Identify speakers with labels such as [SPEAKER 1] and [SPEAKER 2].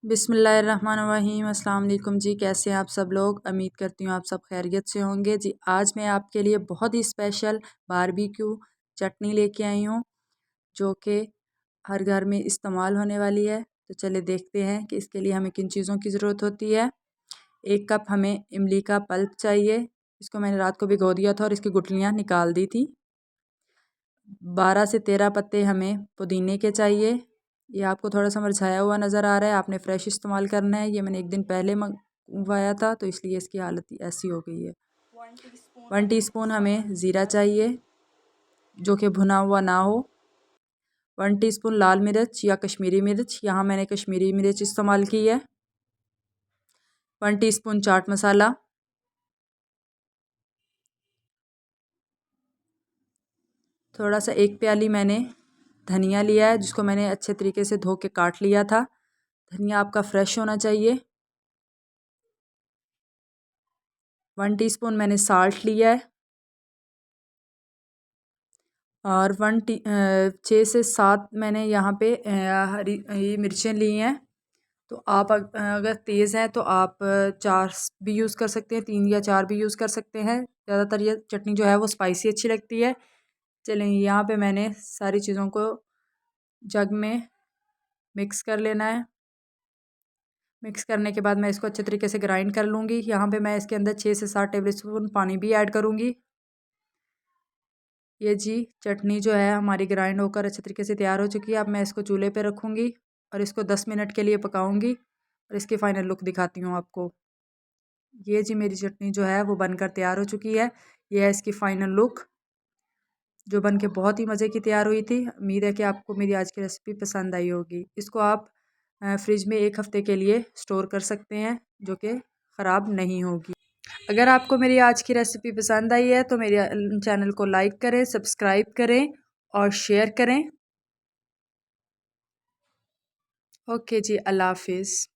[SPEAKER 1] बिस्मिल्लाहिर्रहमानिर्रहीम। अस्सलाम वालेकुम जी, कैसे हैं आप सब लोग। उम्मीद करती हूँ आप सब खैरियत से होंगे जी। आज मैं आपके लिए बहुत ही स्पेशल बारबेक्यू चटनी लेके आई हूँ जो कि हर घर में इस्तेमाल होने वाली है। तो चले देखते हैं कि इसके लिए हमें किन चीज़ों की ज़रूरत होती है। 1 कप हमें इमली का पल्प चाहिए। इसको मैंने रात को भिगो दिया था और इसकी गुठलियाँ निकाल दी थी। 12 से 13 पत्ते हमें पुदीने के चाहिए। ये आपको थोड़ा सा मुरझाया हुआ नज़र आ रहा है, आपने फ़्रेश इस्तेमाल करना है। ये मैंने 1 दिन पहले मंगवाया था तो इसलिए इसकी हालत ऐसी हो गई है। 1 टीस्पून हमें ज़ीरा चाहिए जो कि भुना हुआ ना हो। 1 टीस्पून लाल मिर्च या कश्मीरी मिर्च, यहाँ मैंने कश्मीरी मिर्च इस्तेमाल की है। 1 टीस्पून चाट मसाला, थोड़ा सा 1 प्याली मैंने धनिया लिया है जिसको मैंने अच्छे तरीके से धो के काट लिया था। धनिया आपका फ्रेश होना चाहिए। 1 टीस्पून मैंने साल्ट लिया है और 6 से 7 मैंने यहाँ पे हरी मिर्चें ली हैं। तो आप अगर तेज़ हैं तो आप 4 भी यूज़ कर सकते हैं, 3 या 4 भी यूज़ कर सकते हैं। ज़्यादातर ये चटनी जो है वो स्पाइसी अच्छी लगती है। चलें, यहाँ पे मैंने सारी चीज़ों को जग में मिक्स कर लेना है। मिक्स करने के बाद मैं इसको अच्छे तरीके से ग्राइंड कर लूँगी। यहाँ पे मैं इसके अंदर 6 से 7 टेबल स्पून पानी भी ऐड करूँगी। ये जी चटनी जो है हमारी ग्राइंड होकर अच्छे तरीके से तैयार हो चुकी है। अब मैं इसको चूल्हे पे रखूँगी और इसको 10 मिनट के लिए पकाऊँगी और इसकी फ़ाइनल लुक दिखाती हूँ आपको। ये जी मेरी चटनी जो है वो बनकर तैयार हो चुकी है। ये है इसकी फ़ाइनल लुक जो बन के बहुत ही मज़े की तैयार हुई थी। उम्मीद है कि आपको मेरी आज की रेसिपी पसंद आई होगी। इसको आप फ्रिज में 1 हफ़्ते के लिए स्टोर कर सकते हैं जो कि ख़राब नहीं होगी। अगर आपको मेरी आज की रेसिपी पसंद आई है तो मेरे चैनल को लाइक करें, सब्सक्राइब करें और शेयर करें। ओके जी, अल्लाह हाफिज़।